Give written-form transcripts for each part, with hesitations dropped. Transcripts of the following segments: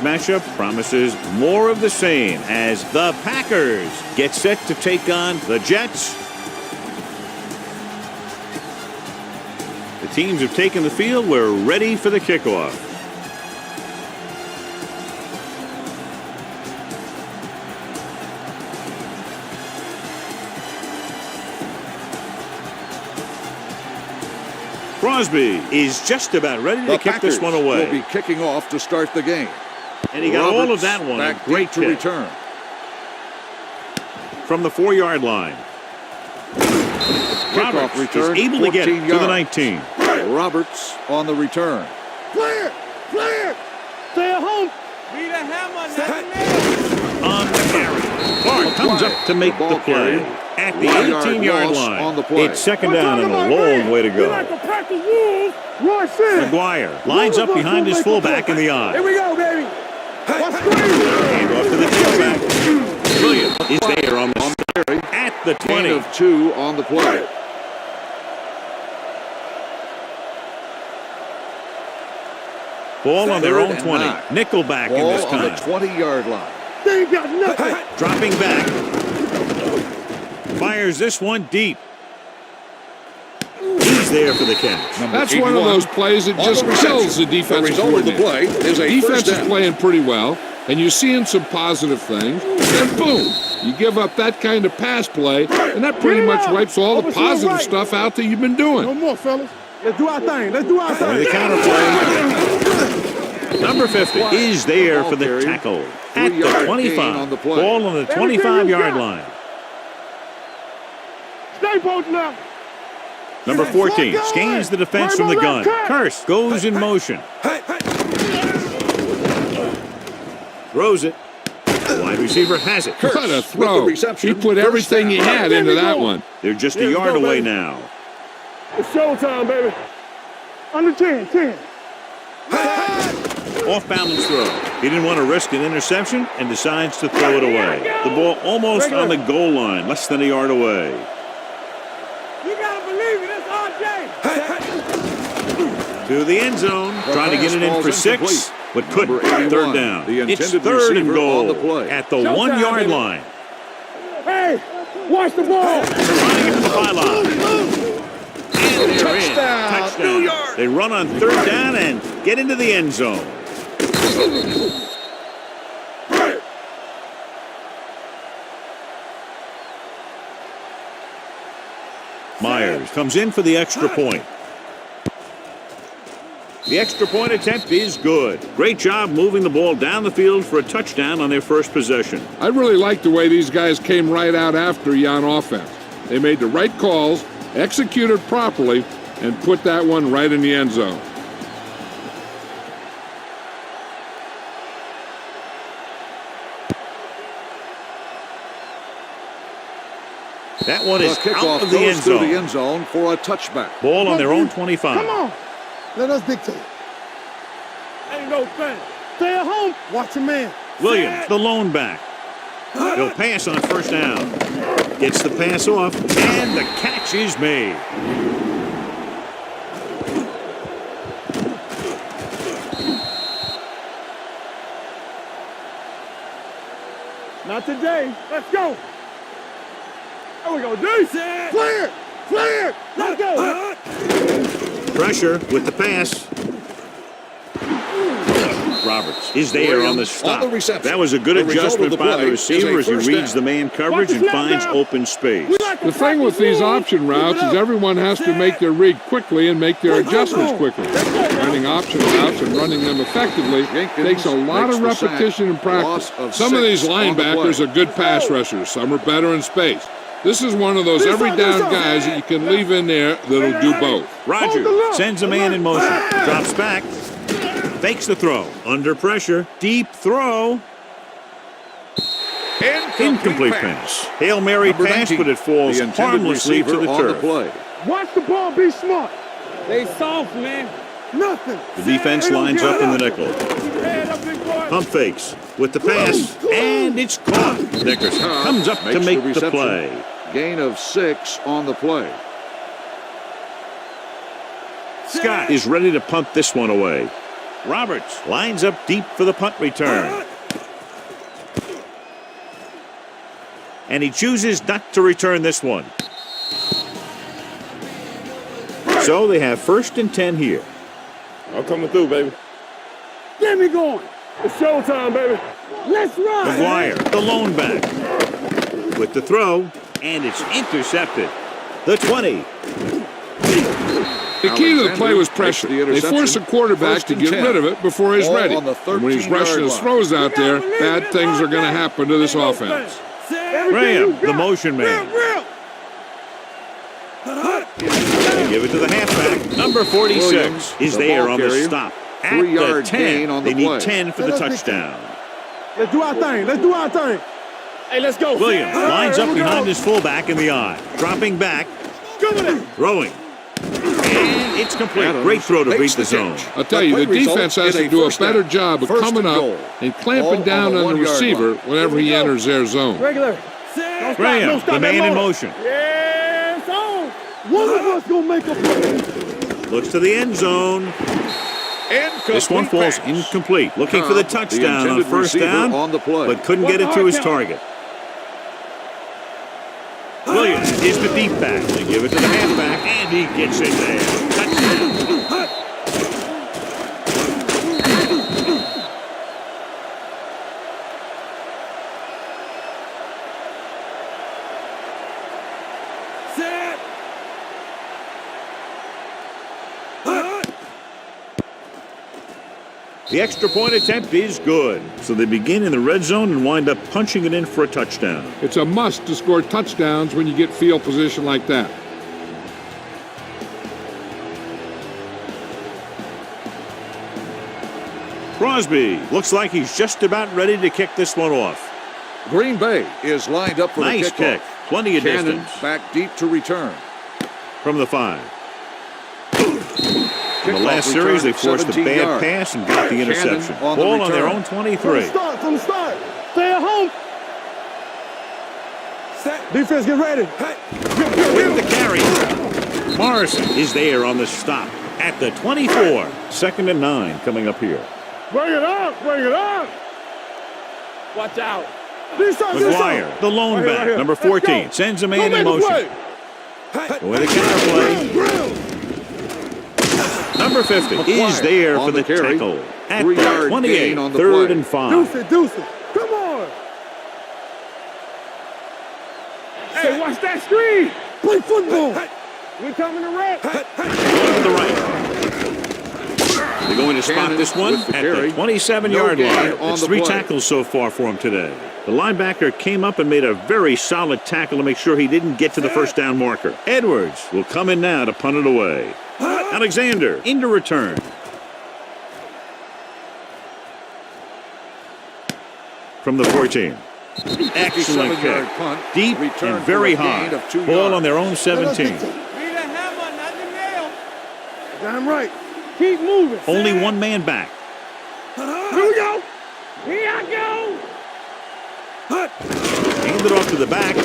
matchup promises more of the same as the Packers get set to take on the Jets. The teams have taken the field. We're ready for the kickoff. Crosby is just about ready to kick this one away. Will be kicking off to start the game. And he got all of that one. Back Great to return. From the 4-yard line. Roberts return, is able to get it to the 19. Roberts on the return. Clear! Clear! Stay at home! Be the hammer, On the carry. Clark comes up to make the play. At the 18-yard line. It's second down and a long way to go. McGuire lines up behind his fullback in the eye. Here we go, baby. Hand off to the tailback. Williams is there on the carry at the 20. Gain of 2 on the play. Ball on their own 20. Nickelback in this time. On the 20-yard line. They ain't got nothing. Dropping back. Fires this one deep. He's there for the catch. That's one of those plays that just kills the defensive coordinator. The play is a defense is playing pretty well, and you're seeing some positive things, and boom, you give up that kind of pass play, and that pretty much wipes all the positive stuff out that you've been doing. No more, fellas. Let's do our thing. Let's do our thing. The counter play. Number 50 is there for the tackle at the 25. Ball on the 25-yard line. Stay posted up. Number 14 scans the defense from the gun. Curse goes in motion. Throws it. The wide receiver has it. What a throw. He put everything he had into that one. They're just a yard away now. It's showtime, baby. Under 10. Off balance throw. He didn't want to risk an interception and decides to throw it away. The ball almost on the goal line, less than a yard away. You gotta believe it, it's RJ. To the end zone, trying to get it in for 6, but couldn't. Third down. It's third and goal at the 1-yard line. Hey, watch the ball. Running into the pylon. And they're in. Touchdown. They run on third down and get into the end zone. Myers comes in for the extra point. The extra point attempt is good. Great job moving the ball down the field for a touchdown on their first possession. I really like the way these guys came right out after you on offense. They made the right calls, executed properly, and put that one right in the end zone. That one is out of the end zone for a touchback. Ball on their own 25. Come on. Let us dictate. Ain't no thing. Stay at home. Watch your man. Williams, the lone back. He'll pass on first down. Gets the pass off, and the catch is made. Not today. Let's go. There we go, dude. Clear. Let's go. Pressure with the pass. Roberts is there on the stop. That was a good adjustment by the receiver as he reads the man coverage and finds open space. The thing with these option routes is everyone has to make their read quickly and make their adjustments quickly. Running option routes and running them effectively takes a lot of repetition and practice. Some of these linebackers are good pass rushers. Some are better in space. This is one of those every down guys that you can leave in there that'll do both. Rogers sends a man in motion. Drops back. Fakes the throw. Under pressure. Deep throw. Incomplete pass. Hail Mary pass, but it falls harmlessly to the turf. Watch the ball. Be smart. They soft, man. Nothing. The defense lines up in the nickel. Pump fakes with the pass, and it's caught. Nickerson comes up to make the play. Gain of 6 on the play. Scott is ready to punt this one away. Roberts lines up deep for the punt return. And he chooses not to return this one. So they have 1st and 10 here. I'm coming through, baby. Get me going. It's showtime, baby. Let's run. McGuire, the lone back. With the throw, and it's intercepted. The 20. The key to the play was pressure. They forced the quarterback to get rid of it before he's ready. And when he's rushing his throws out there, bad things are going to happen to this offense. Graham, the motion man. They give it to the halfback. Number 46 is there on the stop. At the 10, they need 10 for the touchdown. Let's do our thing. Let's do our thing. Hey, let's go. Williams lines up behind his fullback in the eye. Dropping back. Throwing. And it's complete. Great throw to beat the zone. I'll tell you, the defense has to do a better job of coming up and clamping down on the receiver whenever he enters their zone. Regular. Graham, the man in motion. Yeah, it's on. One of us going to make a play. Looks to the end zone. This one falls incomplete. Looking for the touchdown on 1st down, on the play. but couldn't get it to his target. Williams is the deep back. They give it to the halfback, and he gets it there. Touchdown. The extra point attempt is good. So they begin in the red zone and wind up punching it in for a touchdown. It's a must to score touchdowns when you get field position like that. Crosby looks like he's just about ready to kick this one off. Green Bay is lined up for Nice the kickoff. kick. Plenty of Cannon distance. back deep to return. From the 5. In the last series, they forced a bad pass and got the interception. Ball on their own 23. From the start. Stay at home. Defense, get ready. With the carry. Morrison is there on the stop at the 24. 2nd and 9 coming up here. Bring it up. Bring it up. Watch out. McGuire, the lone back, number 14, sends a man in motion. With a counter play. Number 50 is there for the tackle at the 28, 3rd and 5. Deuce it. Come on. Hey, watch that screen. Play football. We coming to wreck. Going to the right. They're going to spot this one at the 27-yard line. It's 3 tackles so far for him today. The linebacker came up and made a very solid tackle to make sure he didn't get to the 1st down marker. Edwards will come in now to punt it away. Alexander into return. From the 14. Excellent kick. Deep and very high. Ball on their own 17. Need a hammer, not the nail. Damn right. Keep moving. Only one man back. Here we go. Here I go. Hand it off to the back.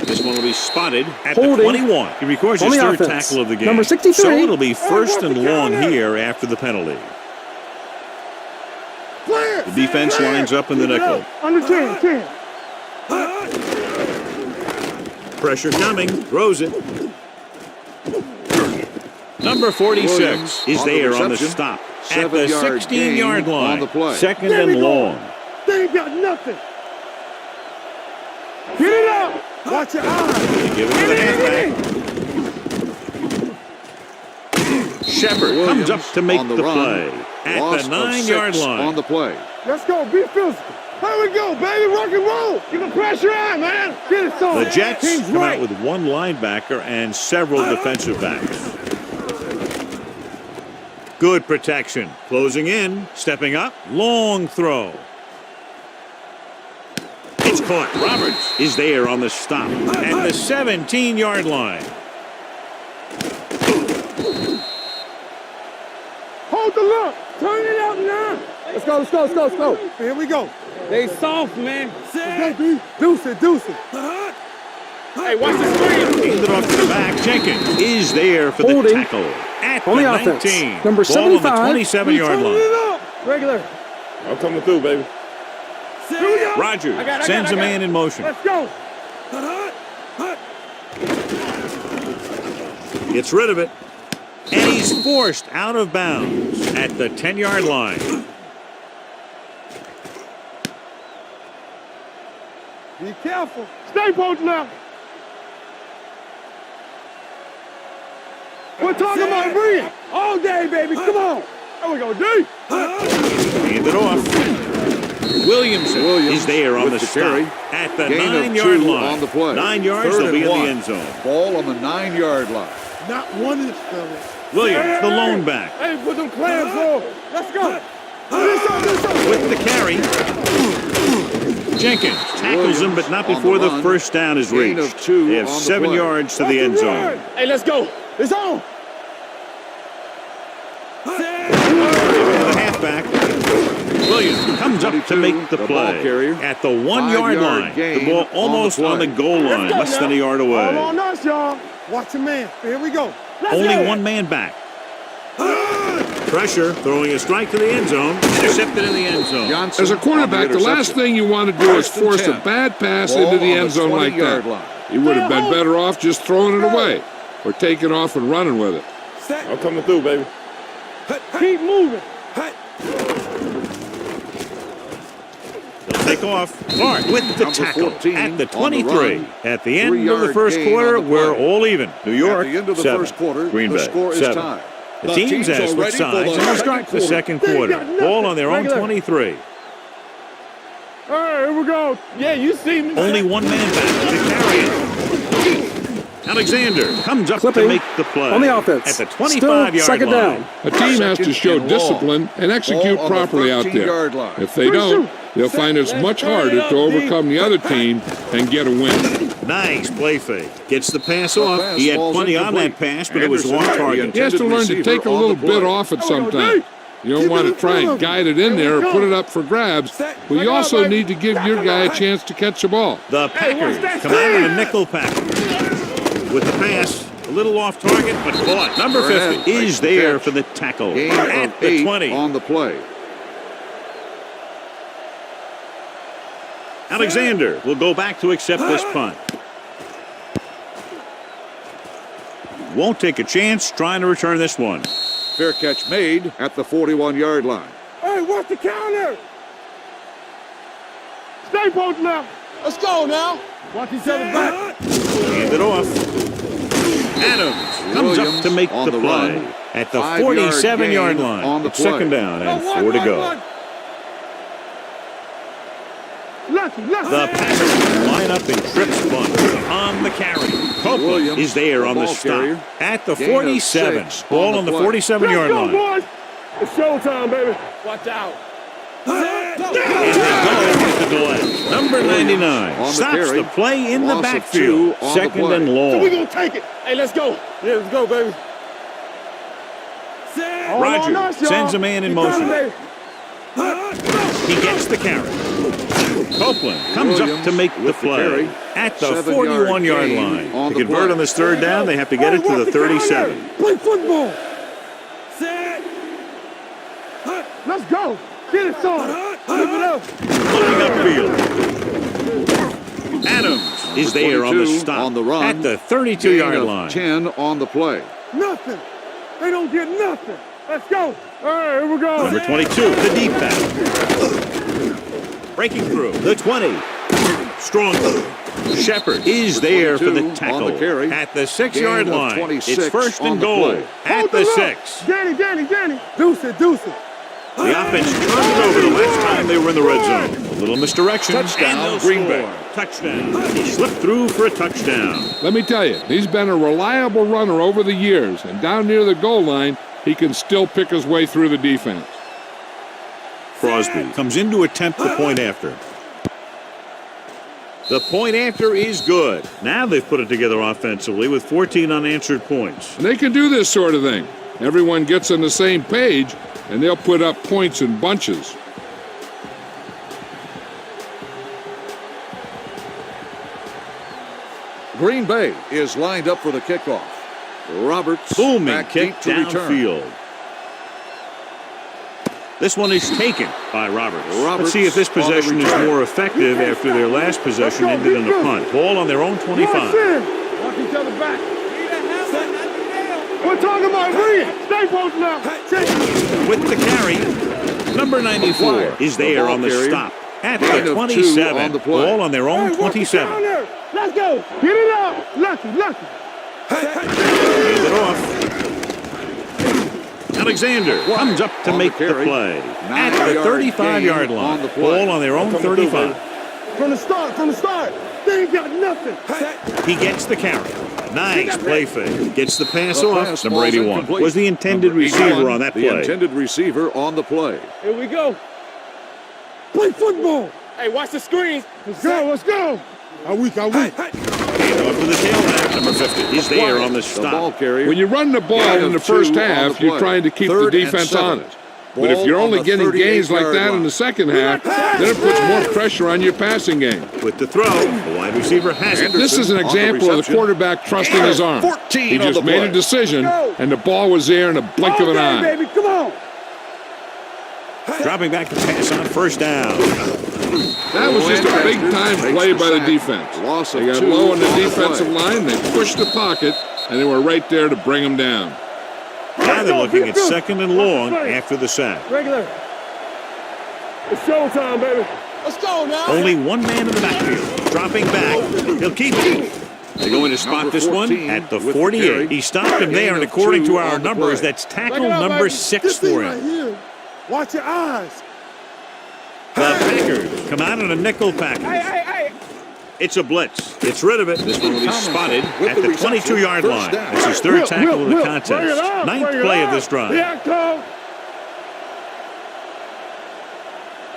This one will be spotted at the 21. He records his 3rd tackle of the game. Number 63. So it'll be 1st and long here after the penalty. The defense lines up in the nickel. Under 10. Pressure coming. Throws it. Number 46 is there on the stop at the 16-yard line. On the play. 2nd and long. They ain't got nothing. Get it up. Watch your eyes. They give it to the halfback. Shepard comes up to make the play at the 9-yard line. On the play. Let's go. Be physical. Here we go, baby. Rock and roll. Keep the pressure on, man. Get it started. The Jets come out with one linebacker and several defensive backs. Good protection. Closing in. Stepping up. Long throw. It's caught. Roberts is there on the stop at the 17-yard line. Hold the look. Turn it up now. Let's go. Here we go. They soft, man. Deuce it. Hey, watch the screen. Hand it off to the back. Jenkins is there for the tackle at On the the offense, 19. number Ball on the 75. 27-yard line. Regular. I'm coming through, baby. Rogers sends a man in motion. Let's go. Gets rid of it. And he's forced out of bounds at the 10-yard line. Be careful. Stay both left. We're talking about breathe all day, baby. Come on. There we go, D. Hand it off. Williamson is there on the carry. stop at the Gain of 9-yard 2 line. on the play. 9 yards, Third they'll be and in the 1. end zone. Ball on the 9-yard line. Not one inch, fellas. Williams, the lone back, Hey, put them clams on. Let's go. with the carry. Jenkins tackles him, but not before the first down is Gain of reached. 2 They have on the 7 play. yards to the end zone. Hey, let's go. It's on. Give it to the halfback. Williams comes up to make the the play ball carrier. at the 1-yard 5-yard line. The gain ball on the almost on the play. goal line, Let's go less than a now. yard All away. on us, y'all. Watch a man. Here we go. Only one man back. Pressure, throwing a strike to the end zone. Intercepted in the end zone. Johnson As a quarterback, on the last interception. thing you want to do is First and force a 10. bad pass Ball into the on end zone like 20-yard that. line. He would have been better off just throwing it away or taking off and running with it. I'm coming through, baby. Keep moving. They'll take off. Clark with the Number tackle 14 at the on the 23. run. At the end of the 3-yard first gain quarter, on the we're play. all even. New York, At the end of the 7. first quarter, Green the Bay, score is 7. tied. The teams are as with ready for sides, and we'll start the second quarter. Ball on their own Regular. 23. Hey, here we go. Yeah, you see me. Only one man back to carry it. Alexander comes up to Clipping make the play. on the offense. At the Still 25-yard second line. down. A team has to Second show and long. discipline and execute Ball on the properly out 13-yard there. line. If they don't, they'll find it's much harder to overcome the other team and get a win. Nice play fake. Gets the pass The off. pass He had falls plenty on incomplete. that pass, but it was on Anderson, target. He has to learn to Receiver take a on little the play. bit off it sometimes. You don't want to try and guide it in there or put it up for grabs, but you also need to give your guy a chance to catch the ball. The Packers come out in a nickel pack. With the pass, a little off target, but caught. Number 50 is there for the tackle Gain at of the 8 20. on the play. Alexander will go back to accept this punt. Won't take a chance trying to return this one. Fair catch made at the 41-yard line. Hey, what's the counter? Stay both left. Let's go now. Watch each other back. Hand it off. Adams comes up to make on the the play run. at the 5-yard 47-yard gain line. on the It's second play. down and 4 to go. The Packers line up in trips bunch on the carry. Copeland Williams, is there the on the ball stop carrier. at the Gain of 47. 6 Ball on on the the play. 47-yard line. boys. It's showtime, baby. Watch out. And they go with the delay. Number 99 On the stops carry. the play in the Loss of backfield. 2 on the Second play. and So long. we're going to take it. Hey, let's go. Yeah, let's go, baby. All on Roger us, y'all. sends a man in Keep coming, motion. baby. He gets the carry. Copeland comes up Williams to make the with the play carry. at the 7-yard 41-yard gain line. on To the convert play. on this third down, they have to get it to the 37. Play football. Let's go. Get it started. Flip it up. Looking upfield. Adams is there on the 42 stop on the run. at the Gain 32-yard of line. 10 on the play. Nothing. They don't get nothing. Let's go. All right, here we go. Number 22, the deep back. Breaking through the 20. Strong. Shepard is there for the 22 tackle on the carry. at the 6-yard Gain of line. 26 It's first on and the goal play. at the 6. Danny. Deuce it. The offense turned it over the last time they were in the red zone. A little misdirection. Touchdown, and they'll Green score. Bay. Touchdown. He slipped through for a touchdown. Let me tell you, he's been a reliable runner over the years, and down near the goal line, he can still pick his way through the defense. Crosby comes in to attempt the point after. The point after is good. Now they've put it together offensively with 14 unanswered points. And they can do this sort of thing. Everyone gets on the same page, and they'll put up points in bunches. Green Bay is lined up for the kickoff. Roberts. Booming back kick deep to return. downfield. This one is taken by Roberts. Roberts Let's see if this on the possession is return. more effective after their last possession ended in a punt. Ball on their own 25. Watch each other back. We're talking about read. Stay close now. With the carry, number 94 is there on the carrier. stop. At Gain the of 27, 2 on the play. ball on their own 27. Let's go. Get it up. Lucky. Hand it off. Alexander comes up to On make the the carry. play. At 9-yard the 35-yard gain line. on the play. Ball on their own 35. From the start. They ain't got nothing. He gets the carry. Nice play fake. Gets the pass The off. pass Number falls 81 incomplete. was the intended Number 81, receiver on that The play. intended receiver on the play. Here we go. Play football. Hey, watch the screens. Let's go. I weak. Hand off to the tailback. Number 50 is there on the The ball stop. carrier. When you run the ball Gain in the of first 2 on half, the you're play. trying to keep the 3rd and defense 7. honest. But if Ball you're on only the getting gains like 38-yard that in line. the second half, then it puts more pressure on your passing game. With the throw, the wide receiver has it. This is an on the example of the reception. quarterback trusting his arm. 14 He on just the made play. a decision, and the ball was there in a blink of an eye. baby. Come on. Dropping back to pass on first down. That was just a big-time Makes play the by the sack. defense. Loss of They got 2 low on the on the defensive play. line, they pushed the pocket, and they were right there to bring him down. Now they're looking at second and long after the sack. Regular. It's showtime, baby. Let's go now. Only one man in the backfield. Dropping back. He'll keep it. They're going to spot Number this one 14 at the with the 48. carry. He stopped him there, and Gain of according 2 to our on the numbers, play. that's tackle Back it up, number baby. 6 This thing for right him. here. Watch your eyes. The Packers come out in a nickel package. Hey. It's a blitz. Gets rid of it. This one will be spotted with at the the reception. 22-yard First line. down. That's his third tackle of the Bring it contest. up, Ninth bring it play of up. this drive. Yeah, come.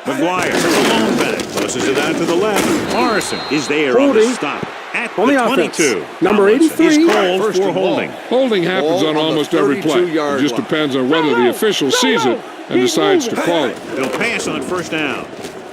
McGuire, the lone back, tosses it out to the left. Morrison is there on the Holding. stop at On the the offense. 22. Number Tomlinson 83. is called First for and long. holding. Holding happens Ball on on the almost every play. It 32-yard just line. depends on whether the official sees it and decides to call it. They'll pass on first down.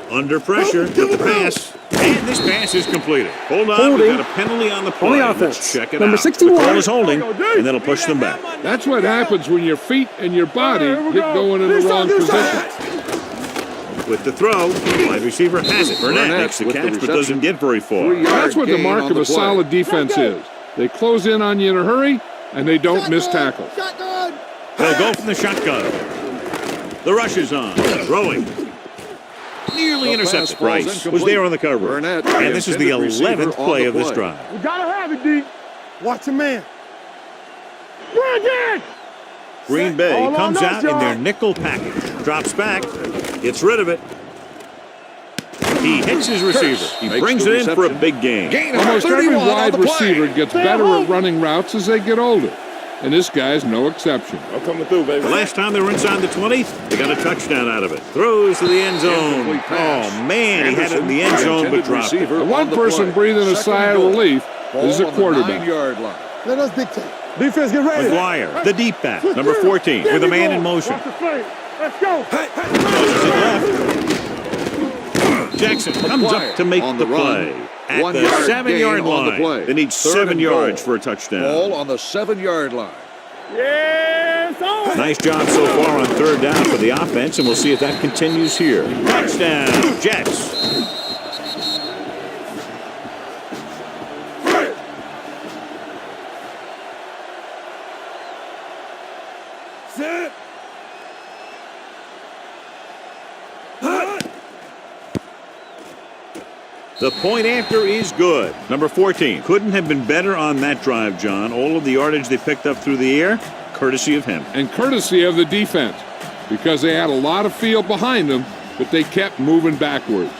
Under pressure with the pass. And this pass is completed. Hold on, we've Holding. got a penalty on the play. On the Let's offense. check it Number out. 61. The call is holding, and that'll push them back. That's what happens when your feet and your body Here we get go. going in the This wrong side, this position. With the throw, the wide receiver has it. Burnett makes the with the catch, but reception. doesn't get very far. 3-yard That's what the gain mark on of the a play. solid defense is. They close in on you in a hurry, and they don't miss tackles. Shotgun. They'll go from the shotgun. The rush is on. Throwing. Nearly The intercepted. pass falls Price was incomplete. there on the cover. Burnett, And this is the intended receiver 11th on play the of this play. drive. We gotta have it, D. Watch your man. Bring it. Green Bay All on comes us, out in their y'all. nickel package. Drops back. Gets rid of it. He hits his receiver. He makes brings the it in for a reception. big gain. Gain of Almost every 31 on wide the play. receiver gets better at running routes as they get older, and this guy's no exception. I'm coming through, baby. The last time they were inside the 20, they got a touchdown out of it. Throws to the end zone. Incomplete pass. Oh, man, he had it in the end Anderson, zone, but intended dropped it. receiver The on one the person play. breathing a Second sigh and of goal. relief Ball is the on quarterback. 9-yard line. Let us dictate. Defense, get ready. McGuire, the deep back, number 14, with a man in motion. Watch the flank. Let's go. Tosses it left. Jackson comes up to make on the the run. play. At 1 the yard 7-yard gain on the line. play. They need Third 7 and yards goal. for a touchdown. Ball on the 7-yard line. Yes, on. Nice job so far on third down for the offense, and we'll see if that continues here. Touchdown, Jets. Set. The point after is good. Number 14 couldn't have been better on that drive, John. All of the yardage they picked up through the air, courtesy of him. And courtesy of the defense, because they had a lot of field behind them, but they kept moving backwards.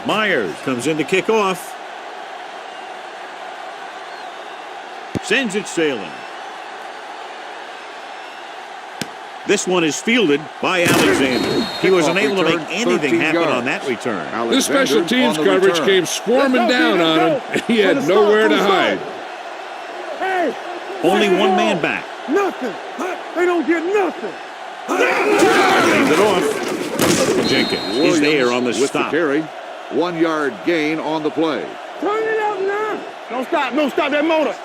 Myers comes in to kick off. Sends it sailing. This one is fielded by Alexander. He was Kickoff unable to make return, anything 13 happen yards. on that return. This special Alexander teams on the coverage return. came swarming Let's go, down let's on go. him, and he had From the nowhere to start, hide. Hey. Only second one and man goal. back. Nothing. They don't get nothing. Hands it off. Jenkins is there on the with stop. the carry. 1 yard gain on the play. Turn it up now. Don't stop that motor.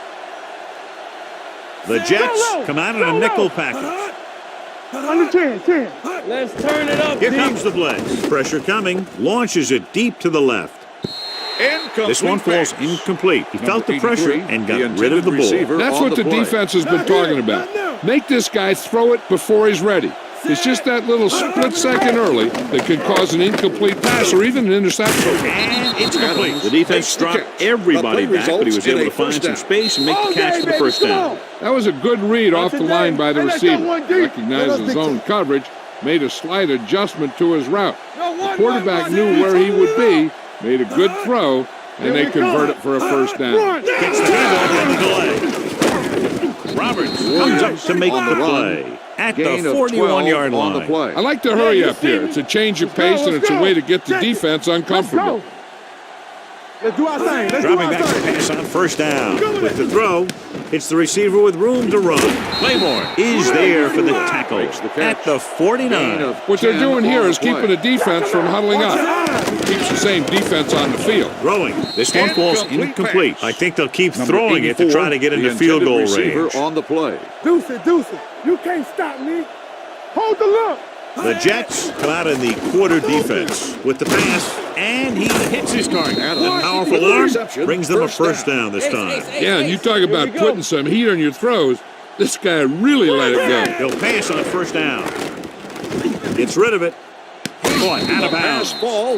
The Jets come out in a nickel package. Under 10. Let's turn it up. Here comes the blitz. Pressure coming. Launches it deep to the left. This one falls incomplete. He felt the pressure and got rid of the ball. That's what the defense has been talking about. Make this guy throw it before he's ready. It's just that little split second early that can cause an incomplete pass or even an interception. And it's complete. The defense dropped everybody back, but he was able to find some space and make the catch for the first down. That was a good read off the line by the receiver. Recognized his zone coverage, made a slight adjustment to his route. The quarterback knew where he would be, made a good throw, and they convert it for a first down. Gets the handoff on the delay. Roberts comes up to make the play at the 41-yard line. I like to hurry up here. It's a change of pace, and it's a way to get the defense uncomfortable. Let's do our thing. Dropping back to pass on first down. With the throw, it's the receiver with room to run. Claymore is there for the tackle at the 49. What they're doing here is keeping the defense from huddling up. Keeps the same defense on the field. Throwing. This one falls incomplete. I think they'll keep throwing it to try to get into field goal range. On the play. Deuce it. You can't stop me. Hold the look. The Jets come out in the quarter defense with the pass, and he hits his target. The powerful arm brings them a first down this time. Yeah, and you talk about putting some heat on your throws. This guy really let it go. He'll pass on first down. Gets rid of it. Boy, out of bounds.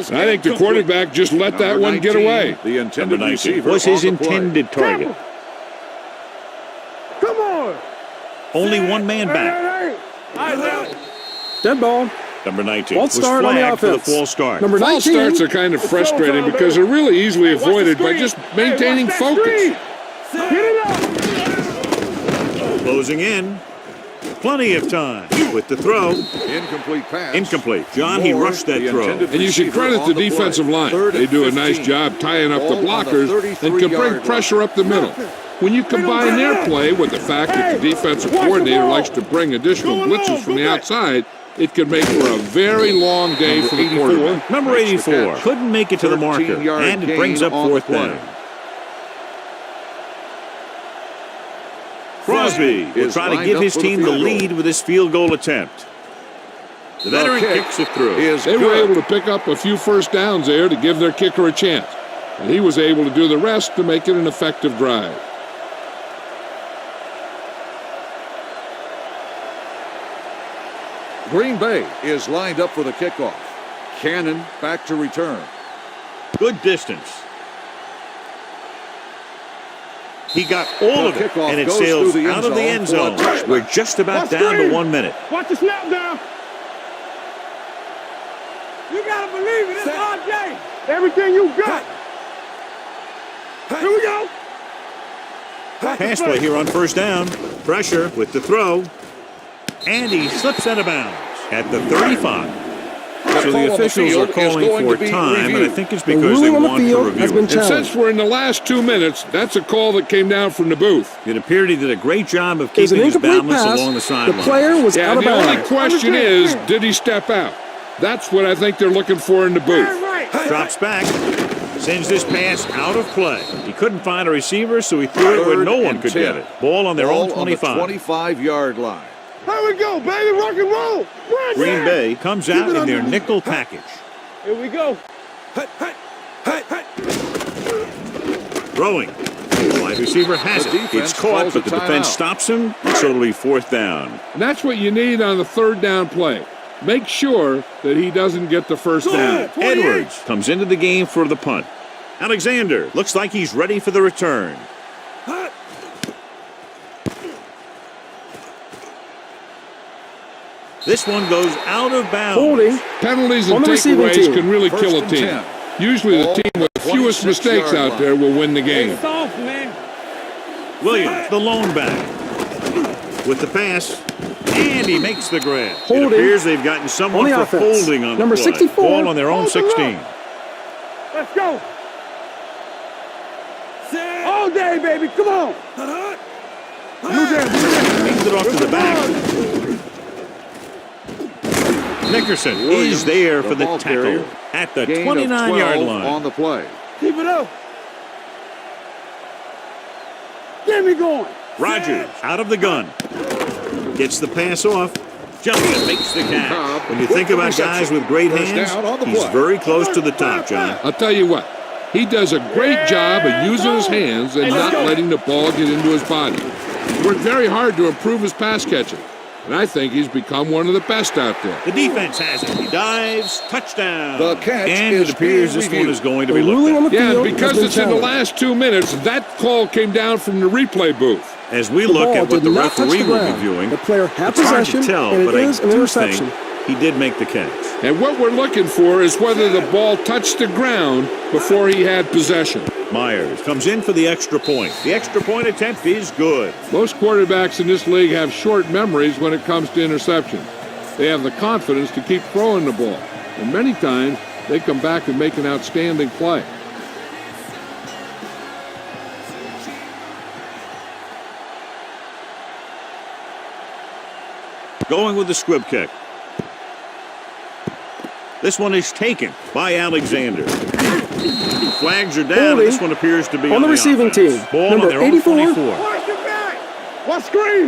I think the quarterback just let that one get away. The intended receiver was his intended target. Come on. Only one man back. Dead ball. Number 19 False was start on the flagged for the offense. false start. Number False 19. starts are kind of frustrating because they're really easily avoided by just maintaining focus. Hit it up. Closing in. Plenty of time with the throw. Incomplete pass. Incomplete. John, he rushed that throw. And you should credit the defensive line. They do a nice job tying up the blockers and can bring pressure up the middle. When you combine their play with the fact that the defensive coordinator likes to bring additional blitzes from the outside, it could make for a very long day for the quarterback. Number 84 couldn't make it to the marker, and it brings up fourth down. Crosby will try to give his team the lead with his field goal attempt. The veteran kicks it through. They were able to pick up a few first downs there to give their kicker a chance. And he was able to do the rest to make it an effective drive. Green Bay is lined up for the kickoff. Cannon back to return. Good distance. He got all of it, and it sails out of the end zone. We're just about down to 1 minute. Watch the snap down. You gotta believe it. It's RJ. Everything you got. Here we go. Pass play here on first down. Pressure with the throw. And he slips out of bounds at the 35. So the officials are calling for time, and I think it's because they want to review it. And since we're in the last 2 minutes, that's a call that came down from the booth. It appeared he did a great job of keeping his balance along the sideline. The player was out of bounds. The only question is, did he step out? That's what I think they're looking for in the booth. Drops back, sends this pass out of play. He couldn't find a receiver, so he threw it where no one could get it. Ball on their own 25. 25-yard line. Here we go, baby, rock and roll. Green Bay comes out in their nickel package. Here we go. Throwing. The wide receiver has it. It's caught, but the defense stops him, so it'll be fourth down. And that's what you need on the third down play. Make sure that he doesn't get the first down. Edwards comes into the game for the punt. Alexander looks like he's ready for the return. This one goes out of bounds. Holding. Penalties and takeaways can really kill a team. Usually the team with the fewest mistakes out there will win the game. Soft, man. Williams, the lone back. With the pass, and he makes the grab. Holding. It appears they've gotten someone On the for offense. holding on Number the play. 64. Ball on their own 16. Let's go. All day, baby. Come on. Brings it off to the back. Nickerson is there for the tackle at the 29-yard line. On the play. Keep it up. Get me going. Rodgers out of the gun. Gets the pass off. Jumps and makes the catch. When you think about guys with great hands, he's very close to the top, John. I'll tell you what. He does a great job of using his hands and not letting the ball get into his body. He worked very hard to improve his pass catching, and I think he's become one of the best out there. The defense has it. He dives. Touchdown. The catch and is it appears this one is going to be looked at. Yeah, and because it's in the last 2 minutes, that call came down from the replay booth. As we look at what the referee will be viewing, the player had it's hard possession, to tell, and but it I is an do interception. think he did make the catch. And what we're looking for is whether the ball touched the ground before he had possession. Myers comes in for the extra point. The extra point attempt is good. Most quarterbacks in this league have short memories when it comes to interception. They have the confidence to keep throwing the ball, and many times they come back and make an outstanding play. Going with the squib kick. This one is taken by Alexander. Flags are down. Holding This one appears to be on the receiving offense. team. Ball Number on their own 84. 24. Watch your back. Watch screen.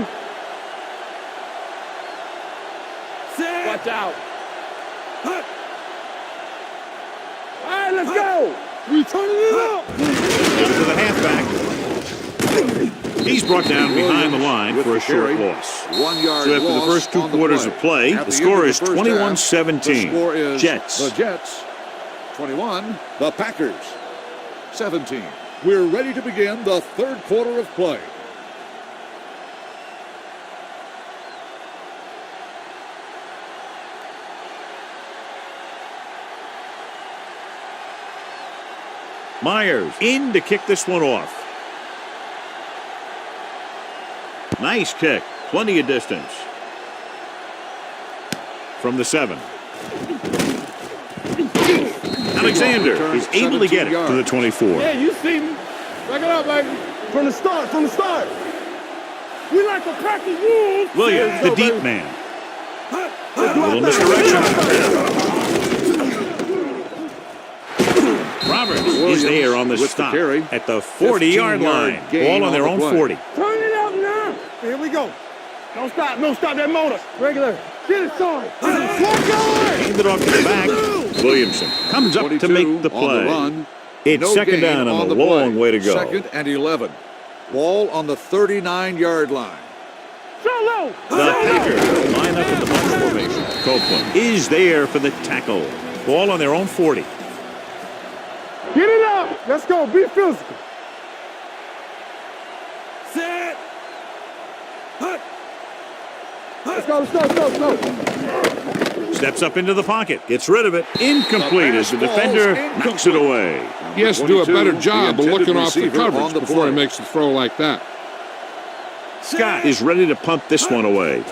Watch out. All right, let's go. We turning it up. To the halfback. He's brought down behind the line for a short loss. 1 yard So after the loss first 2 on the quarters play. of play, At the the score end is of the first half, 21-17. The score is Jets. the Jets 21, the Packers 17. We're ready to begin the third quarter of play. Myers in to kick this one off. Nice kick. Plenty of distance. From the 7. Alexander is able to get it to the 24. Yeah, you see me. Back it up, baby. From the start. We like to practice rules. Williams, the deep man. A little misdirection. Roberts is there on the with the stop carry. at the 40-yard line. 15-yard gain Ball on their on own the play. 40. Turn it up now. Here we go. Don't stop that motor. Regular. Get it started. Hand it off to the back. Williamson comes up to 22 make the on play. the run. It's No second gain down on and a the long play. way to go. Second and 11. Ball on the 39-yard line. Solo. The Packers line up in the punch formation. Copeland is there for the tackle. Ball on their own 40. Get it up. Let's go. Be physical. Set. Let's go. Steps up into the pocket. Gets rid of it. Incomplete as the defender knocks it away. He has to do a better job of the looking off the receiver on coverage the before he play. makes a throw like that. Scott is ready to punt this one away.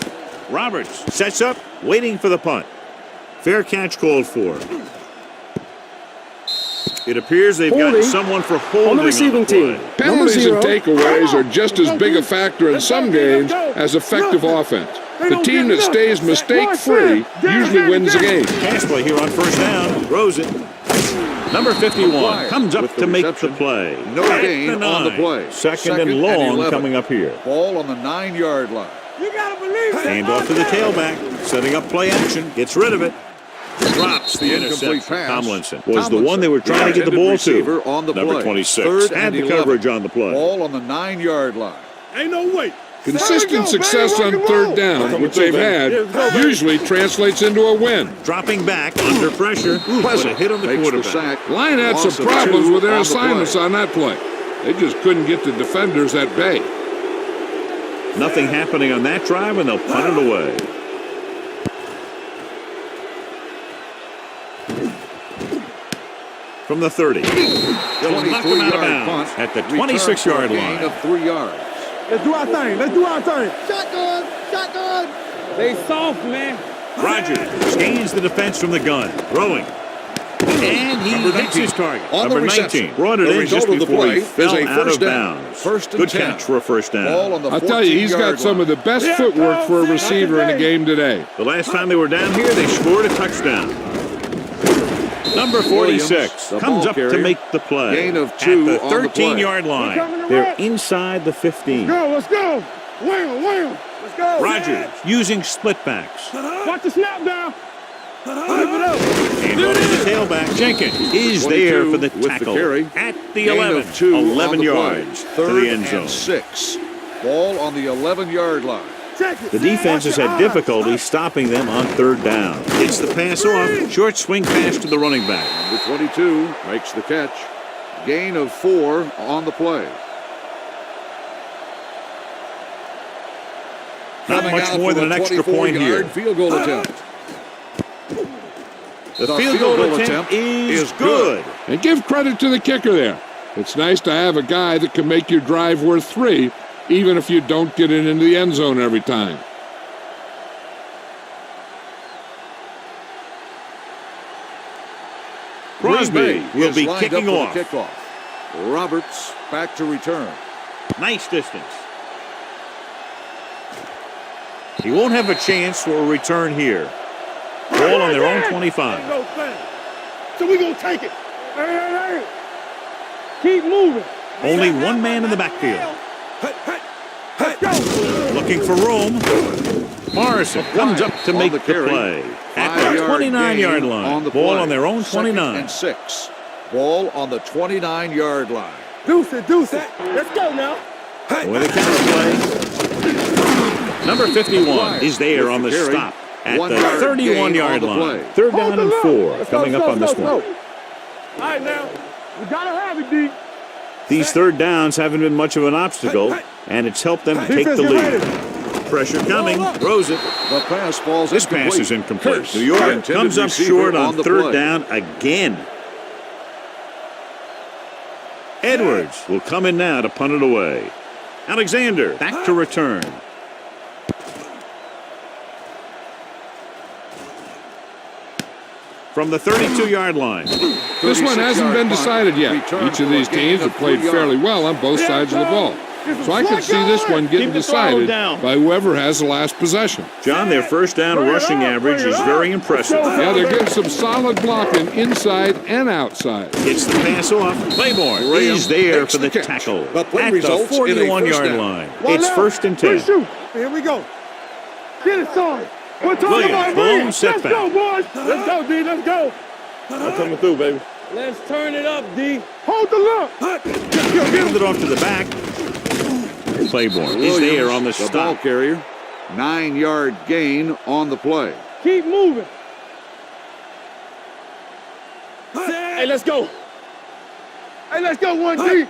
Roberts sets up, waiting for the punt. Fair catch called for. It appears they've gotten Holding someone for holding on the receiving play. team. Penalties and Number 0. takeaways are just as big a factor in some games as effective offense. The team that stays mistake-free usually wins the game. Pass play here on first down. Throws it. Number 51 comes up With the to make the reception. play. No At gain the on the 9. play. Second and long 11. coming up here. Ball on the 9-yard line. You gotta believe it. Hand off to the tailback. Setting up play action. Gets rid of it. Drops the Incomplete interception. pass. Tomlinson was the one they were trying to get the ball receiver to. on the Number play. 26 Third had and the 11. coverage on the play. Ball on the 9-yard line. Ain't no way. Consistent success on third down, which they've had, usually translates into a win. Dropping back under pressure. But a hit on the Makes quarterback. sack. Line had Loss some of problems 2 with their on the play. assignments on that play. They just couldn't get the defenders at bay. Nothing happening on that drive, and they'll punt it away. From the 30. They'll knock him out of 23-yard bounds punt. at the Return 26-yard for a gain line. of 3 yards. Let's do our thing. Shotgun. They soft, man. Rodgers gains the defense from the gun. Throwing. And he hits his target. On the Number reception. 19 brought it The in result just of the before he play fell is a out first of down. bounds. First and Good 10. catch for a first Ball down. on the I'll tell you, he's got 14-yard some of the best Yeah, footwork for a not receiver in a today. game today. The last time they were down here, they scored a touchdown. Number 46 Williams, comes up to carrier. make the play. Gain of at 2 the on the play. 13-yard line. They're inside the 15. Let's go. Wham. Let's go. Rogers using split backs. Watch the snap down. And over to the tailback. Jenkins is there for the tackle at the Gain 11. of 2 11 on the yards play. to the end zone. 6. Ball on the 11-yard line. The defense has had difficulty stopping them on third down. It's the pass off. Short swing pass to the running back. Number 22 makes the catch. Gain of 4 on the play. Not Coming much out more for than a an extra point 24-yard here. Field goal attempt. The field goal attempt is good. And give credit to the kicker there. It's nice to have a guy that can make your drive worth 3, even if you don't get it into the end zone every time. Crosby will be kicking off. Kickoff. Roberts back to return. Nice distance. He won't have a chance for a return here. Ball on their own 25. So we're going to take it. Hey. Keep moving. Only one man in the backfield. Let's go. Looking for room. Morrison comes up to make the play. At the 29-yard line. Ball on their own 29. And 6. Ball on the 29-yard line. Deuce it. Let's go now. With a counter play. Number 51 is there on the stop at the 31-yard line. Third down and 4 coming up on this one. All right, now. We got to have it, D. These third downs haven't been much of an obstacle, and it's helped them take the lead. Pressure coming. Throws it. The pass falls This pass is incomplete. Curse, New York intended comes up receiver short on the third play. down again. Edwards will come in now to punt it away. Alexander back to return. From the 32-yard line. This one hasn't been decided yet. Each of these teams have played fairly well on both sides of the ball. So I could see this one getting decided by whoever has the last possession. John, their first down rushing average is very impressive. Yeah, they're getting some solid blocking inside and outside. It's the pass off. Claiborne is there for the tackle The play at the results in a 41-yard first line. It's first and 10. Here we go. Get it, son. We're talking Williams, about blown Let's setback. go, boys. Let's go, D. Let's go. I'm coming through, baby. Let's turn it up, D. Hold the look. Hand it off to the back. Claiborne is there on the ball stop. carrier. 9-yard gain on the play. Keep moving. Hey, let's go. Hey, let's go, 1D.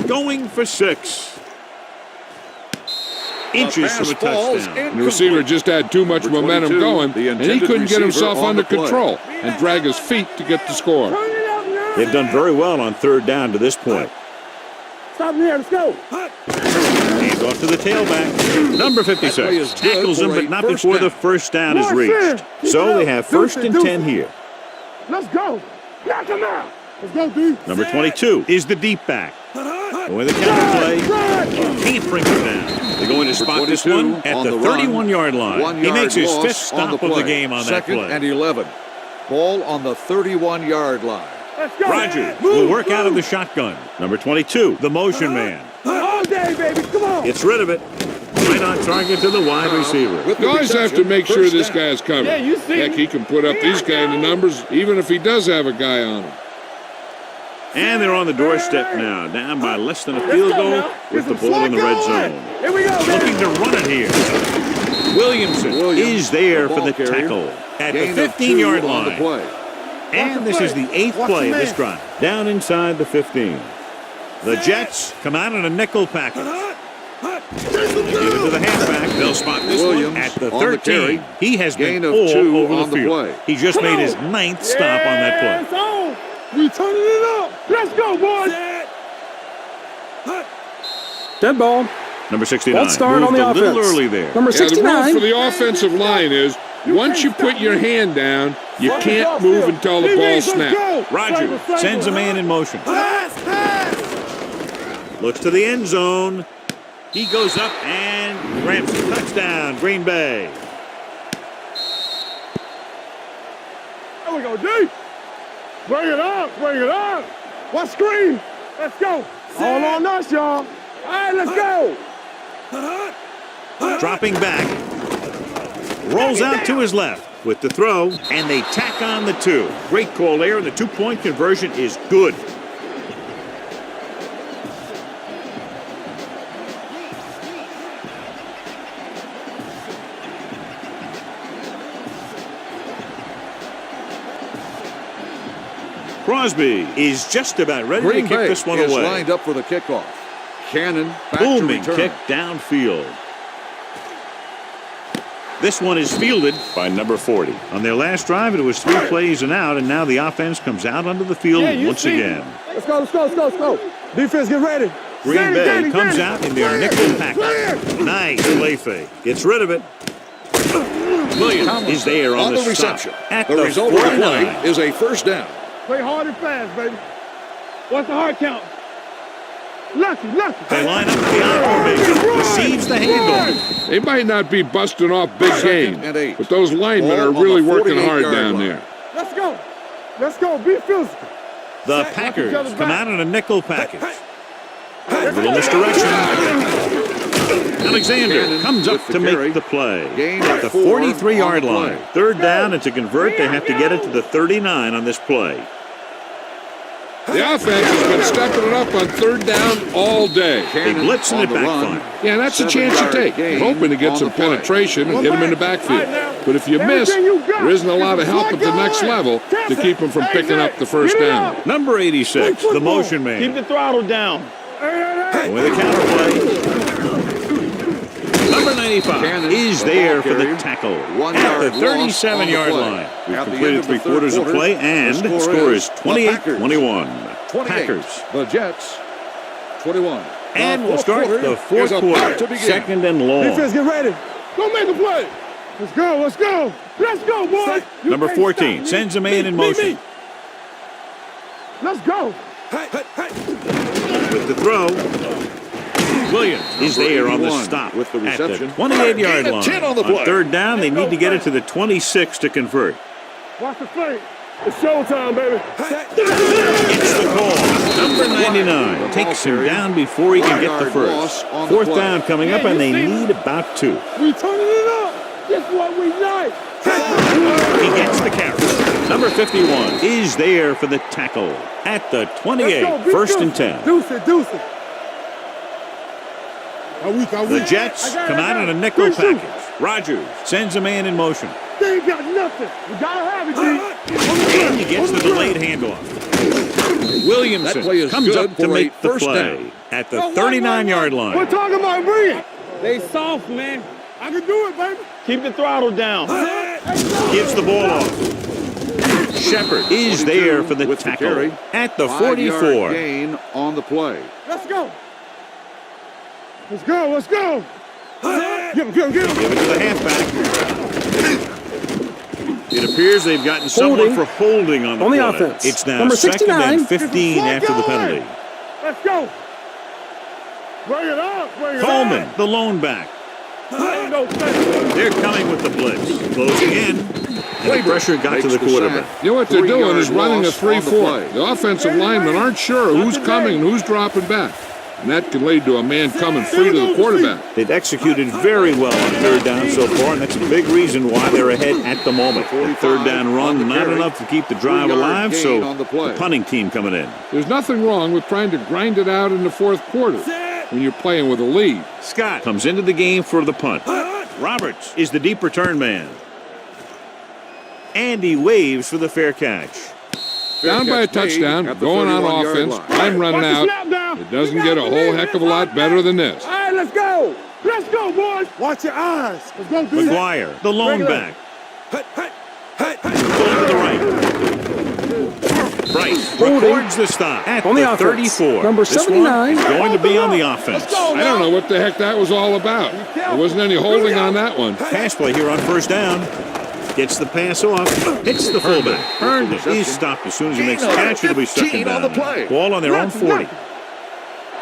Going for 6. Inches from a touchdown. The receiver just had too much momentum going, and he couldn't get himself under control and drag his feet to get the score. Turn it up now. They've done very well on third down to this point. Stop here. Let's go. Hands off to the tailback. Number 56 tackles him, but not before the first down is reached. So they have first and 10 here. Let's go. Knock him out. Let's go, D. Number 22 is the deep back. Going the counter play. Can't bring him down. They're going to spot this one at the 31-yard line. He makes his fifth stop of the game on that Second play. and 11. Ball on the 31-yard line. Let's go. Rogers will work out of the shotgun. Number 22, the motion man. All day, baby. Come on. Gets rid of it. Right on target to the wide receiver. With the You always have to reception, make sure first this down. guy's covered. Yeah, you see. Heck, he can put up these kind of numbers even if he does have a guy on him. And they're on the doorstep now, down by less than a field goal with the ball in the red zone. Here we go, baby. Looking to run it here. Williams is there for the tackle at the 15-yard line. And this is the 8th play of this drive. Down inside the 15. The Jets come out in a nickel package. They give it to the halfback. They'll spot this one at the 13. He has been all over the field. He just made his 9th stop on that play. It's on. We turning it up. Let's go, boys. Dead ball. Number 69. Let's start on Moved the a little offense. early there. Number Yeah, the 69. rule for the offensive line is once you put your hand down, you can't move until the ball snaps. Rogers sends a man in motion. Looks to the end zone. He goes up and grabs a touchdown, Green Bay. There we go, D. Bring it up, bring it up. What screen? Let's go. All on us, y'all. All right, let's go. Dropping back. Rolls out to his left with the throw, and they tack on the 2. Great call there, and the 2-point conversion is good. Crosby is just about ready Green to kick Bay this one is away. lined up for the kickoff. Cannon back Booming to return. kick downfield. This one is fielded by number 40. On their last drive, it was 3 plays and out, and now the offense comes out onto the field once again. Let's go, let's go, let's go, let's go. Defense, get ready. Green Bay comes out in their nickel package. Nice play fake. Gets rid of it. Williams is there on the reception. At The the result of the 49. play is a first down. Play hard and fast, baby. What's the hard count? Lucky. They line up at the I formation. Receives the handoff. They might not be busting off big Second and games, 8. but those linemen Ball are on really the working 48-yard hard down line. there. Let's go. Let's go. Be physical. The Packers come out in a nickel package. A little misdirection. Alexander comes up to make the play. Gain At the of 4 43-yard on the line. play. 3rd down, and to convert, they have to get it to the 39 on this play. The offense has been stepping it up on 3rd down all day. They blitz and it on the run. backfire. Yeah, that's a chance you 7-yard take. gain You're hoping to get on some the play. penetration and hit them in the backfield. But if you miss, there isn't a lot of help at the next level to keep them from picking up the first down. Number 86, the motion man. Keep the throttle down. With a counter play. Number 95 Cannon, is the there ball for the carrier. tackle 1 at yard the loss on the 37-yard play. line. We've At the completed end of the 3 quarters of third play, quarter, and the the score score is is the 28-21. 28. Packers. The Jets, 21. And The we'll fourth start quarter the is 4th about to quarter. begin. 2nd and long. Defense, get ready. Go make a play. Let's go, let's go. Let's go, boys. You Number can't 14 stop me. sends a man in Me, motion. me. Let's go. With the throw. Williams is there on the 81 stop with the at the reception. 28-yard Gain of line. 10 on the play. 3rd down, they need to get it to the 26 to convert. Watch the play. It's showtime, baby. It's the call. Number 99 takes him down before he can get the 1 yard first. loss on the 4th play. down coming up, and they need about 2. We turning it up. This is what we like. He gets the carry. Number 51 is there for the tackle at the 28. 1st and 10. Deuce it. The Jets come out in a nickel package. Rodgers sends a man in motion. They ain't got nothing. We gotta have it, G. And he gets the delayed handoff. That Williamson play is comes good up to for a make the first play down. at the 39-yard We're line. talking about bring it. They soft, man. I can do it, baby. Keep the throttle down. Gives the ball off. Shepard is there for the with the tackle carry. at the 5-yard 44. gain on the play. Let's go. Let's go. Get him. Give it to the halfback. It appears they've gotten someone for holding on the play. offense. It's now Number 2nd 69. and 15 after the penalty. Let's go. Bring it up. Coleman, the lone back. Ain't no sense. They're coming with the blitz. Closing in. And the pressure got to Makes the quarterback. sack. You know what they're doing 3-yard is running a loss on the 3-4. play. The offensive linemen aren't sure who's coming and who's dropping back. And that can lead to a man coming free to the quarterback. They've executed very well on 3rd down so far, and that's a big reason why they're ahead at the moment. The 3rd down run, not enough to keep the drive 3-yard alive, gain so on the play. the punting team coming in. There's nothing wrong with trying to grind it out in the 4th quarter when you're playing with a lead. Scott comes into the game for the punt. Roberts is the deep return man. And he waves for the fair catch. Down by a catch made touchdown, at the going on 31-yard offense, line. time running out. It doesn't get a whole heck of a lot better than this. All right, let's go. Let's go, boys. Watch your eyes. Let's go, dude. McGuire, the lone back. Going to the right. Price records the stop at On the the offense. 34. Number This one 79. is going to be on the offense. I don't know what the heck that was all about. There wasn't any holding on that one. Pass play here on 1st down. Gets the pass off. Hits the fullback. Herndon is stopped as soon as he makes the catch. It'll be 2nd 15 on down. the play. Ball on their own 40.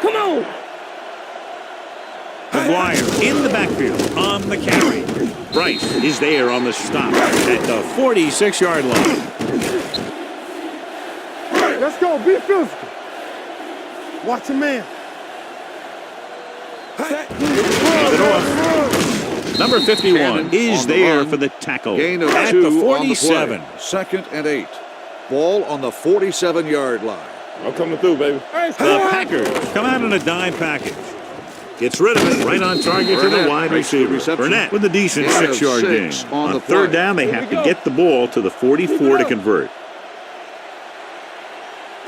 Come on. McGuire in the backfield on the carry. Bryce is there on the stop at the 46-yard line. go. Be physical. Watch your man. Number 51 is there for the tackle. Gain of at 2 the on the 47. play. 2nd and 8. Ball on the 47-yard line. I'm coming through, baby. The Packers come out in a dime package. Gets rid of it, right on target to the wide receiver. Burnett with a decent 6-yard gain. On third down, they have to get the ball to the 44 to convert.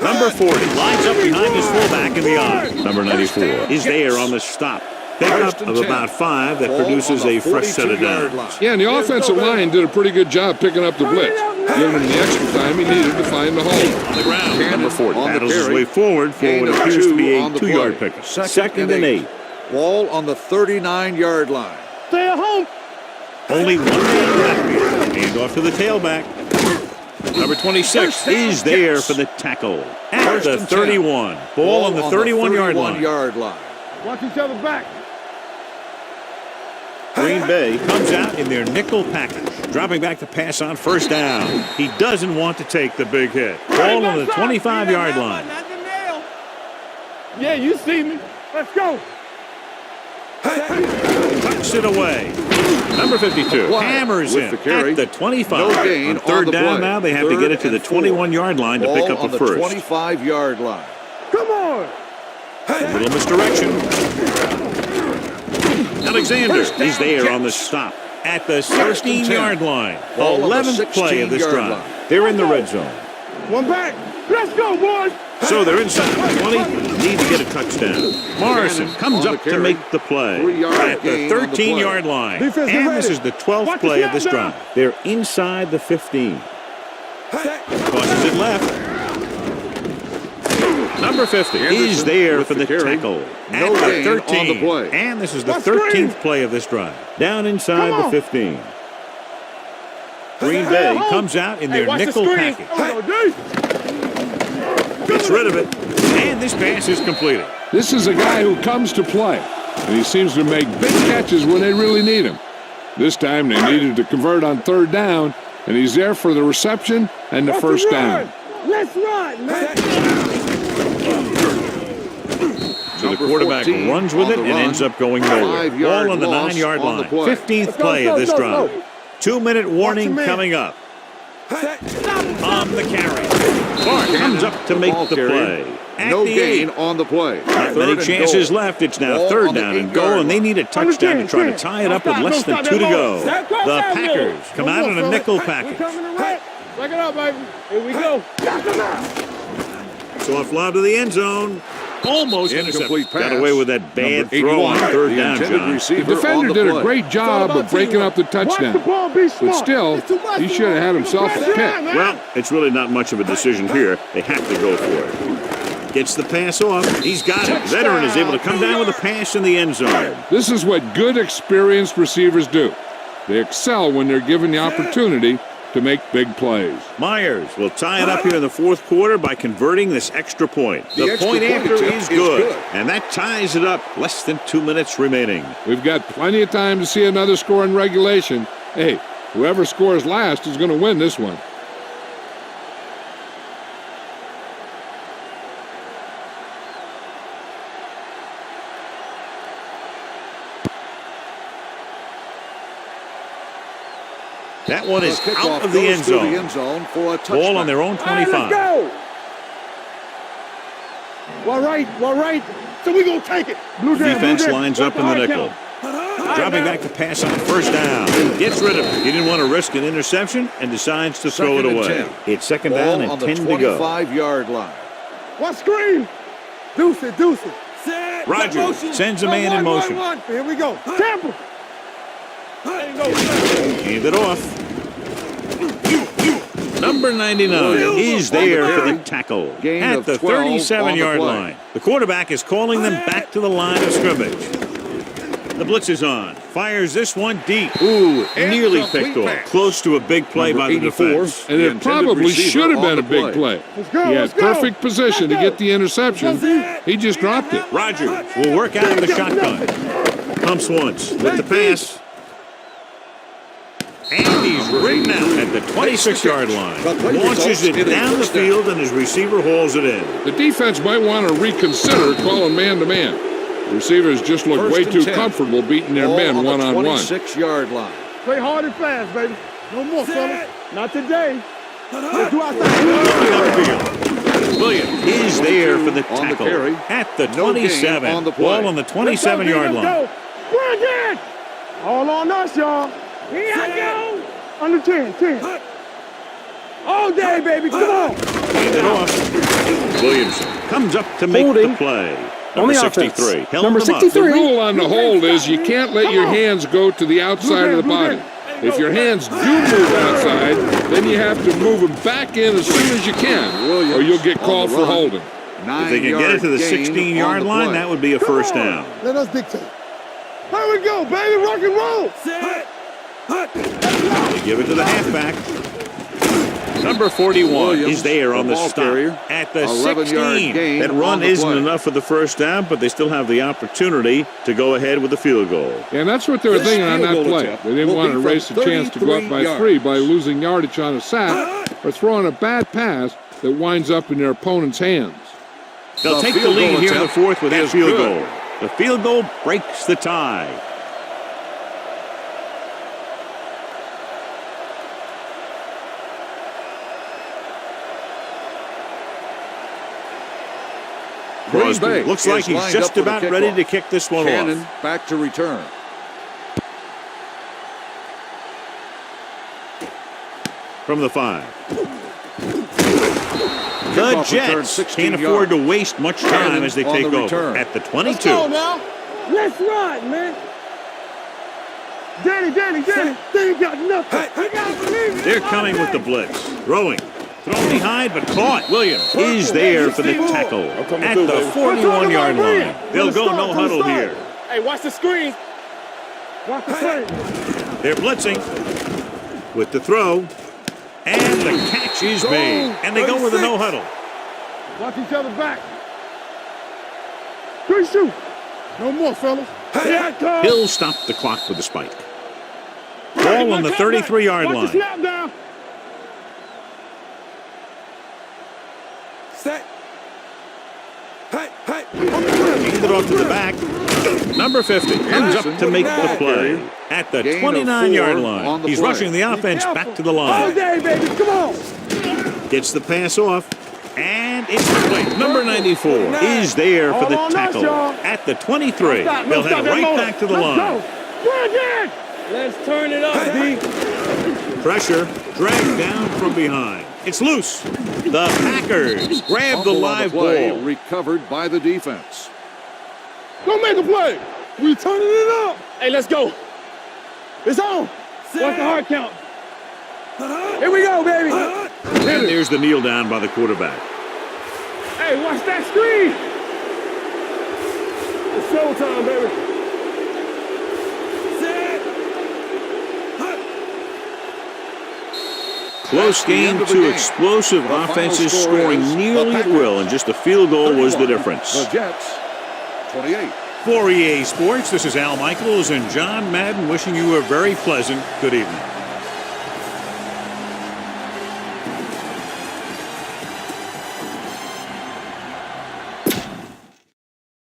Number 40 lines up behind his fullback in the eye. Number 94 is there on the stop. Pickup of about 5 that produces a fresh set of downs. Yeah, and the offensive line did a pretty good job picking up the blitz, giving him the extra time he needed to find the hole. On the ground, number 40 battles his way forward for what appears to be a 2-yard pickup. 2nd and 8. Ball on the 39-yard line. Stay at home. Only one man left here. Hand off to the tailback. Number 26 is there for the tackle at the 31. Ball on the 31-yard line. Watch each other back. Green Bay comes out in their nickel package, dropping back to pass on first down. He doesn't want to take the big hit. Ball on the 25-yard line. Yeah, you see me. Let's go. Tucks it away. Number 52 hammers in at the 25. No gain on third on down play. now, they have to get it to the 21-yard line to pick up on the first. 25-yard line. Come on. A little misdirection. Alexander is there on the stop at the 16-yard line. 11th play of this drive. They're in the red zone. One back. Let's go, boys. So they're inside the 20. Need to get a touchdown. Morrison comes up to make the play at the 13-yard line. And this is the 12th play of this drive. They're inside the 15. Tosses it left. Number 50 is there for the tackle at the 13. And this is the 13th play of this drive. Down inside the 15. Green Bay comes out in their nickel package. Gets rid of it. And this pass is completed. This is a guy who comes to play, and he seems to make big catches when they really need him. This time they needed to convert on third down, and he's there for the reception and the first down. Let's run, man. So the quarterback runs with it and ends up going nowhere. Ball on the 9-yard line. 15th play of this drive. 2-minute warning coming up. On the carry. Clark comes up to make the play. No gain on the play. Not many chances left. It's now third down and goal, and they need a touchdown to try to tie it up with less than 2 to go. The Packers come out in a nickel package. Back it up, baby. Here we go. So a fly to the end zone. Almost Incomplete intercepted. pass. Got away with that bad throw on third down, John. The defender did a great job of breaking up the touchdown, but still, he should have had himself a pick. Well, it's really not much of a decision here. They have to go for it. Gets the pass off. He's got it. Veteran is able to come down with a pass in the end zone. This is what good, experienced receivers do. They excel when they're given the opportunity to make big plays. Myers will tie it up here in the fourth quarter by converting this extra point. The extra point after point is good, and that ties it up. Less than 2 minutes remaining. We've got plenty of time to see another score in regulation. Hey, whoever scores last is going to win this one. That one is out of the end zone. For a Ball on their own 25. Go. All right. So we're going to take it. Defense lines up in the nickel. Dropping back to pass on first down. Gets rid of it. He didn't want to risk an interception and decides to throw it away. It's second down and 10 to go. 25-yard line. What screen? Deuce it. Rogers sends a man in motion. Here we go. Tampa. Hand it off. Number 99 is there for the tackle at the 37-yard line. The quarterback is calling them back to the line of scrimmage. The blitz is on. Fires this one deep. Ooh, nearly picked off. Close to a big play by the defense. And it probably should have been a big play. He had perfect position to get the interception. He just dropped it. Rogers will work out of the shotgun. Pumps once with the pass. And he's Bring now at the 26-yard line. Launches it down the field, and his receiver hauls it in. The defense might want to reconsider calling man-to-man. Receivers just look way too comfortable beating their men one-on-one. 26-yard line. Play hard and fast, baby. No more, fellas. Not today. Let's do our thing. Williams is there for the tackle at the 27. Ball on the 27-yard line. Bring it! All on us, y'all. Here I go. Under 10. All day, baby. Come on. Hand it off. Williamson comes up to make the play. Number 63. Number 63. The rule on the hold is you can't let your hands go to the outside of the body. If your hands do move outside, then you have to move them back in as soon as you can, or you'll get called for holding. If they can get it to the 16-yard line, that would be a first down. Let us dictate. Here we go, baby. Rock and roll. They give it to the halfback. Number 41 is there on the stop at the 16. That run isn't enough for the first down, but they still have the opportunity to go ahead with the field goal. And that's what they were thinking on that play. They didn't want to race the chance to go up by 3 by losing yardage on a sack or throwing a bad pass that winds up in their opponent's hands. They'll take the lead here in the fourth with that field goal. The field goal breaks the tie. Crosby looks like he's just about ready to kick this one off. Back to return. From the 5. The Jets can't afford to waste much time as they take over at the 22. Let's go now. Let's run, man. Danny. They ain't got nothing. You gotta believe it. They're coming with the blitz. Throwing behind, but caught. Williams is there for the tackle at the 41-yard line. They'll go no huddle here. Hey, watch the screen. Watch the screen. They're blitzing with the throw, and the catch is made. And they go with a no huddle. Watch each other back. 3 shoot. No more, fellas. He'll stop the clock with the spike. Ball on the 33-yard line. Watch the snap down. Hand it off to the back. Number 50 comes up to make the play at the 29-yard line. He's rushing the offense back to the line. All day, baby. Come on. Gets the pass off, and it's complete. Number 94 is there for the tackle at the 23. They'll head right back to the line. Let's turn it up, D. Pressure dragged down from behind. It's loose. The Packers grab the live ball. Recovered by the defense. Go make a play. We turning it up. Hey, let's go. It's on. Watch the hard count. Here we go, baby. And there's the kneel down by the quarterback. Hey, watch that screen. It's showtime, baby. Close game, two explosive offenses scoring nearly at will, and just a field goal was the difference. The Jets, 28. For EA Sports, this is Al Michaels and John Madden wishing you a very pleasant good evening.